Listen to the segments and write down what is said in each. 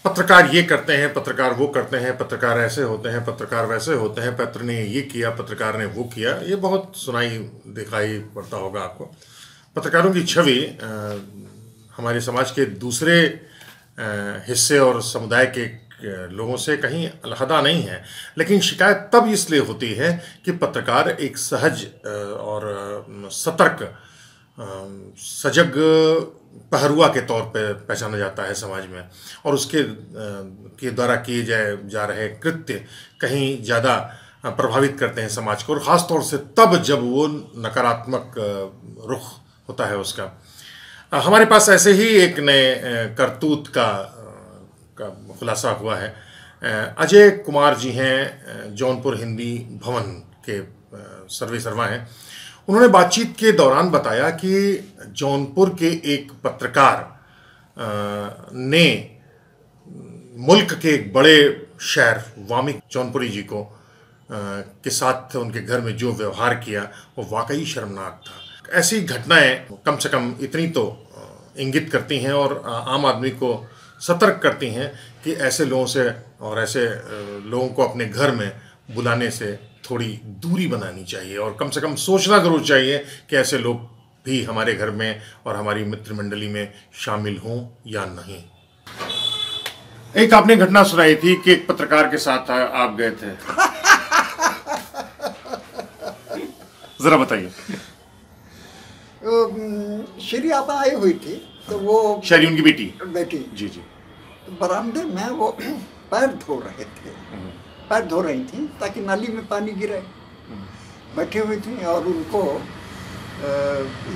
पत्रकार ये करते हैं, पत्रकार वो करते हैं, पत्रकार ऐसे होते हैं, पत्रकार वैसे होते हैं, पत्र ने ये किया, पत्रकार ने वो किया, ये बहुत सुनाई दिखाई पड़ता होगा आपको। पत्रकारों की छवि हमारे समाज के दूसरे हिस्से और समुदाय के लोगों से कहीं अलहदा नहीं है, लेकिन शिकायत तब इसलिए होती है कि पत्रकार एक सहज और सतर्क, सजग पहरुआ के तौर पे पहचाना जाता है समाज में, और उसके के द्वारा किए जा रहे कृत्य कहीं ज़्यादा प्रभावित करते हैं समाज को, और ख़ास तौर से तब जब वो नकारात्मक रुख होता है उसका। हमारे पास ऐसे ही एक नए करतूत का खुलासा हुआ है। अजय कुमार जी हैं, जौनपुर हिंदी भवन के सर्वे सर्वा हैं। उन्होंने बातचीत के दौरान बताया कि जौनपुर के एक पत्रकार ने मुल्क के एक बड़े शहर वामिक जौनपुरी जी को के साथ उनके घर में जो व्यवहार किया वो वाकई शर्मनाक था। ऐसी घटनाएं कम से कम इतनी तो इंगित करती हैं और आम आदमी को सतर्क करती हैं कि ऐसे लोगों से और ऐसे लोगों को अपने घर में बुलाने से थोड़ी दूरी बनानी चाहिए, और कम से कम सोचना जरूर चाहिए कि ऐसे लोग भी हमारे घर में और हमारी मित्र मंडली में शामिल हों या नहीं। एक आपने घटना सुनाई थी कि एक पत्रकार के साथ आप गए थे, जरा बताइए। श्री आप आए हुई थी तो वो शरी उनकी बेटी जी जी तो बरामदे में वो पैर धो रहे थे, पैर धो रही थी ताकि नाली में पानी गिरे, बैठे हुई थी और उनको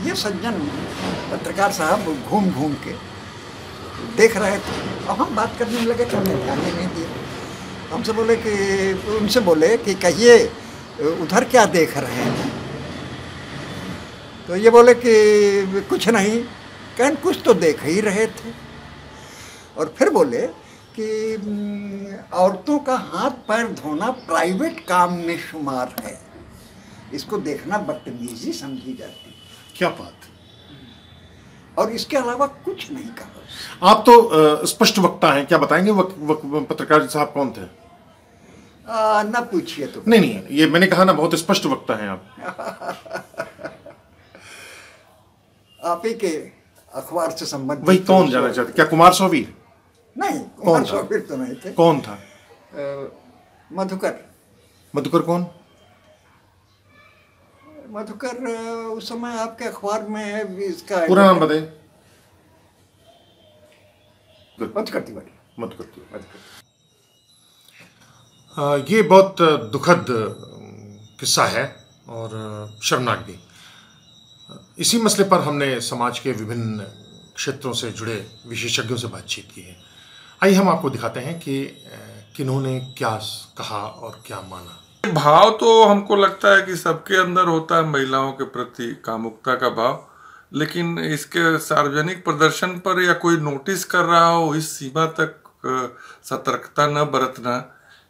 ये सज्जन पत्रकार साहब घूम घूम के देख रहे थे और हम बात करने में लगे तो हमने ध्यान ही नहीं दिया। हमसे बोले कि उनसे बोले कि कहिए उधर क्या देख रहे हैं, तो ये बोले कि कुछ नहीं, कहन कुछ तो देख ही रहे थे। और फिर बोले कि औरतों का हाथ पैर धोना प्राइवेट काम में शुमार है, इसको देखना बदतमीजी समझी जाती है। क्या बात, और इसके अलावा कुछ नहीं कहा। आप तो स्पष्ट वक्ता हैं, क्या बताएंगे पत्रकार साहब कौन थे? ना पूछिए तो। नहीं, ये मैंने कहा ना, बहुत स्पष्ट वक्ता हैं आप। आप ही के अखबार से संबंधित। वही कौन जाना चाहते? क्या कुमार सोबीर? नहीं, कुमार सोबीर तो नहीं थे। कौन था? मधुकर। मधुकर कौन? मधुकर उस समय आपके अखबार में इसका पूरा नाम बताइए। मधुकर तिवारी। मधुकर तिवारी। ये बहुत दुखद किस्सा है और शर्मनाक भी। इसी मसले पर हमने समाज के विभिन्न क्षेत्रों से जुड़े विशेषज्ञों से बातचीत की है। आइए हम आपको दिखाते हैं कि किन्होंने क्या कहा और क्या माना। भाव तो हमको लगता है कि सबके अंदर होता है, महिलाओं के प्रति कामुकता का भाव, लेकिन इसके सार्वजनिक प्रदर्शन पर या कोई नोटिस कर रहा हो इस सीमा तक सतर्कता न बरतना,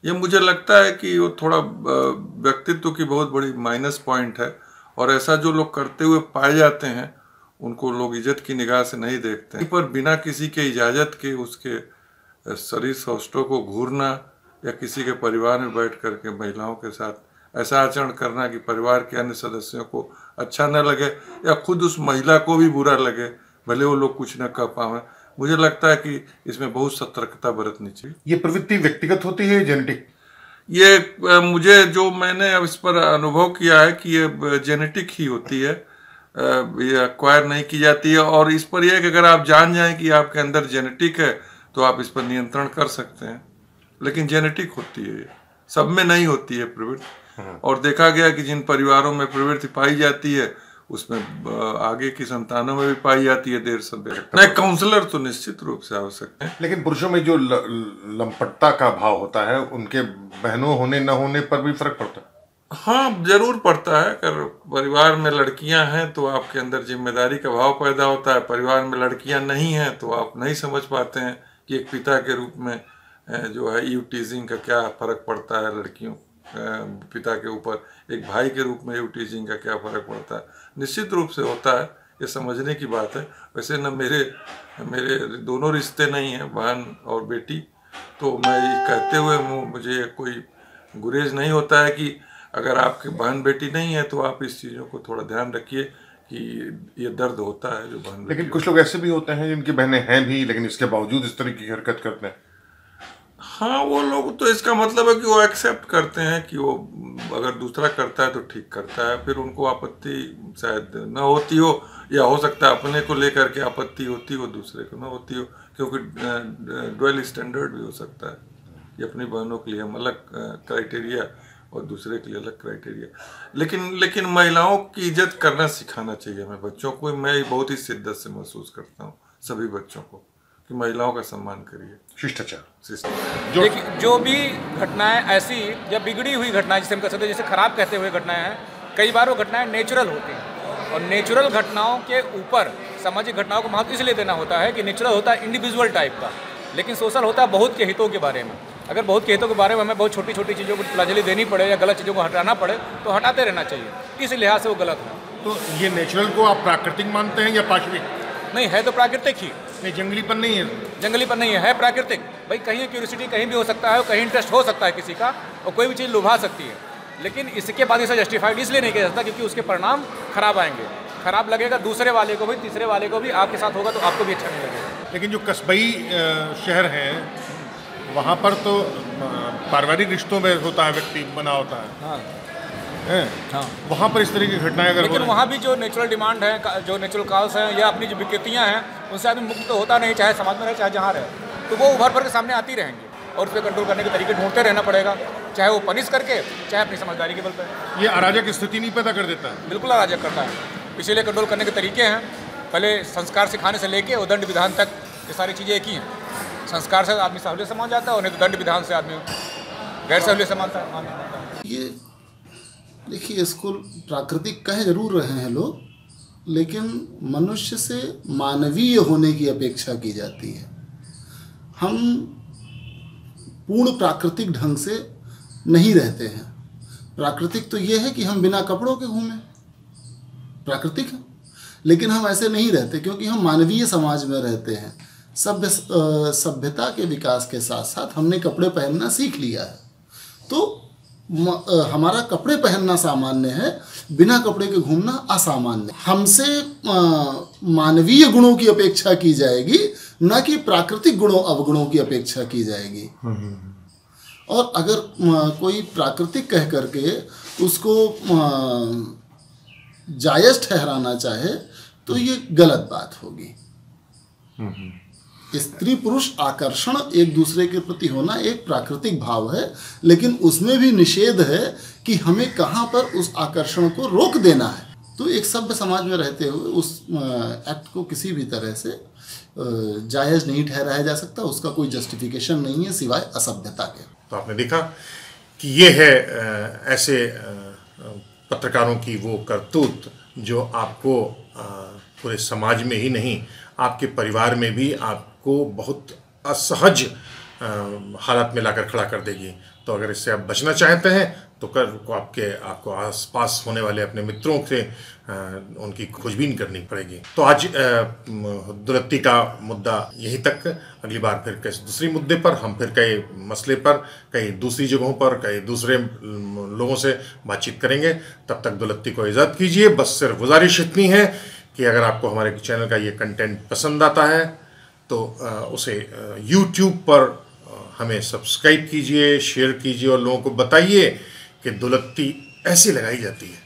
ये मुझे लगता है कि वो थोड़ा व्यक्तित्व की बहुत बड़ी माइनस पॉइंट है। और ऐसा जो लोग करते हुए पाए जाते हैं उनको लोग इज्जत की निगाह से नहीं देखते हैं। पर बिना किसी के इजाज़त के उसके शरीर सौष्ठव को घूरना या किसी के परिवार में बैठ करके महिलाओं के साथ ऐसा आचरण करना कि परिवार के अन्य सदस्यों को अच्छा न लगे या खुद उस महिला को भी बुरा लगे, भले वो लोग कुछ न कह पाए, मुझे लगता है कि इसमें बहुत सतर्कता बरतनी चाहिए। ये प्रवृत्ति व्यक्तिगत होती है, जेनेटिक? ये मुझे जो मैंने अब इस पर अनुभव किया है कि ये जेनेटिक ही होती है, ये एक्वायर नहीं की जाती है। और इस पर यह है कि अगर आप जान जाएं कि आपके अंदर जेनेटिक है तो आप इस पर नियंत्रण कर सकते हैं, लेकिन जेनेटिक होती है, सब में नहीं होती है प्रवृत्ति। और देखा गया कि जिन परिवारों में प्रवृत्ति पाई जाती है उसमें आगे की संतानों में भी पाई जाती है देर सवेर। नहीं, काउंसलर तो निश्चित रूप से आवश्यक है। लेकिन पुरुषों में जो लंपटता का भाव होता है, उनके बहनों होने न होने पर भी फर्क पड़ता है? हाँ, जरूर पड़ता है। अगर परिवार में लड़कियां हैं तो आपके अंदर जिम्मेदारी का भाव पैदा होता है, परिवार में लड़कियां नहीं हैं तो आप नहीं समझ पाते हैं कि एक पिता के रूप में जो है ईव टीजिंग का क्या फर्क पड़ता है लड़कियों पिता के ऊपर, एक भाई के रूप में ईव टीजिंग का क्या फर्क पड़ता है। निश्चित रूप से होता है ये समझने की बात है। वैसे न मेरे दोनों रिश्ते नहीं हैं, बहन और बेटी, तो मैं ये कहते हुए मुझे कोई गुरेज नहीं होता है कि अगर आपकी बहन बेटी नहीं है तो आप इस चीज़ों को थोड़ा ध्यान रखिए कि ये दर्द होता है जो बहन। लेकिन कुछ लोग ऐसे भी होते हैं जिनकी बहनें हैं भी लेकिन इसके बावजूद इस तरह की हरकत करते हैं। हाँ, वो लोग तो इसका मतलब है कि वो एक्सेप्ट करते हैं कि वो अगर दूसरा करता है तो ठीक करता है, फिर उनको आपत्ति शायद न होती हो, या हो सकता है अपने को लेकर के आपत्ति होती हो, दूसरे को न होती हो, क्योंकि डुअल स्टैंडर्ड भी हो सकता है कि अपनी बहनों के लिए हम अलग क्राइटेरिया और दूसरे के लिए अलग क्राइटेरिया। लेकिन महिलाओं की इज्जत करना सिखाना चाहिए हमें बच्चों को। मैं बहुत ही शिद्दत से महसूस करता हूँ सभी बच्चों को कि महिलाओं का सम्मान करिए, शिष्टाचार। जो भी घटनाएं ऐसी या बिगड़ी हुई घटनाएं जिसे हम कह सकते हैं, जैसे खराब कहते हुए घटनाएं हैं, कई बार वो घटनाएं नेचुरल होती हैं और नेचुरल घटनाओं के ऊपर सामाजिक घटनाओं को महत्व इसलिए देना होता है कि नेचुरल होता है इंडिविजुअल टाइप का, लेकिन सोशल होता है बहुत के हितों के बारे में। अगर बहुत के हितों के बारे में हमें बहुत छोटी छोटी चीज़ों को तलाजली देनी पड़े या गलत चीज़ों को हटाना पड़े तो हटाते रहना चाहिए, इस लिहाज से वो गलत है। तो ये नेचुरल को आप प्राकृतिक मानते हैं या पाशविक? नहीं, है तो प्राकृतिक ही। नहीं, जंगलीपन नहीं है। जंगलीपन नहीं है प्राकृतिक। भाई कहीं क्यूरियोसिटी कहीं भी हो सकता है, कहीं इंटरेस्ट हो सकता है किसी का, और कोई भी चीज़ लुभा सकती है, लेकिन इसके बाद इसे जस्टिफाइड इसलिए नहीं किया जाता क्योंकि उसके परिणाम खराब आएंगे। खराब लगेगा दूसरे वाले को भी, तीसरे वाले को भी, आपके साथ होगा तो आपको भी अच्छा नहीं लगेगा। लेकिन जो कस्बई शहर हैं वहाँ पर तो पारिवारिक रिश्तों में होता है, व्यक्ति बना होता है। हाँ, वहाँ पर इस तरह की घटनाएं अगर, लेकिन वहाँ भी जो नेचुरल डिमांड है, जो नेचुरल कॉल्स हैं या अपनी जो विकृतियाँ हैं, उनसे आदमी मुक्त तो होता नहीं, चाहे समाज में रहे चाहे जहाँ रहे, तो वो उभर भर के सामने आती रहेंगी और उस पर कंट्रोल करने के तरीके ढूंढते रहना पड़ेगा, चाहे वो पनिश करके चाहे अपनी समझदारी के बल पर। ये अराजक स्थिति नहीं पैदा कर देता है? बिल्कुल अराजक करता है। इसीलिए कंट्रोल करने के तरीके हैं, पहले संस्कार सिखाने से लेके और दंड विधान तक, ये सारी चीज़ें एक ही हैं। संस्कार से आदमी सहूलियत से मान जाता है और नहीं तो दंड विधान से आदमी गैर सहूलियत से मानता है। ये देखिए, इसको प्राकृतिक कह जरूर रहे हैं लोग, लेकिन मनुष्य से मानवीय होने की अपेक्षा की जाती है। हम पूर्ण प्राकृतिक ढंग से नहीं रहते हैं। प्राकृतिक तो ये है कि हम बिना कपड़ों के घूमें, प्राकृतिक है, लेकिन हम ऐसे नहीं रहते क्योंकि हम मानवीय समाज में रहते हैं। सभ्यता के विकास के साथ साथ हमने कपड़े पहनना सीख लिया है, तो हमारा कपड़े पहनना सामान्य है, बिना कपड़े के घूमना असामान्य। हमसे मानवीय गुणों की अपेक्षा की जाएगी, न कि प्राकृतिक गुणों अवगुणों की अपेक्षा की जाएगी। और अगर कोई प्राकृतिक कह करके उसको जायज़ ठहराना चाहे तो ये गलत बात होगी। स्त्री पुरुष आकर्षण एक दूसरे के प्रति होना एक प्राकृतिक भाव है, लेकिन उसमें भी निषेध है कि हमें कहाँ पर उस आकर्षण को रोक देना है। तो एक सभ्य समाज में रहते हुए उस एक्ट को किसी भी तरह से जायज़ नहीं ठहराया जा सकता, उसका कोई जस्टिफिकेशन नहीं है सिवाय असभ्यता के। तो आपने देखा कि ये है ऐसे पत्रकारों की वो करतूत जो आपको पूरे समाज में ही नहीं, आपके परिवार में भी आपको बहुत असहज हालत में लाकर खड़ा कर देगी। तो अगर इससे आप बचना चाहते हैं तो आपको आसपास होने वाले अपने मित्रों से उनकी खोजबीन करनी पड़ेगी। तो आज दुलत्ती का मुद्दा यहीं तक। अगली बार फिर किसी दूसरे मुद्दे पर हम फिर कई मसले पर, कई दूसरी जगहों पर, कई दूसरे लोगों से बातचीत करेंगे। तब तक दुलत्ती को इजाज़त कीजिए। बस सिर्फ गुजारिश इतनी है कि अगर आपको हमारे चैनल का ये कंटेंट पसंद आता है तो उसे YouTube पर हमें सब्सक्राइब कीजिए, शेयर कीजिए और लोगों को बताइए कि दुलत्ती ऐसी लगाई जाती है।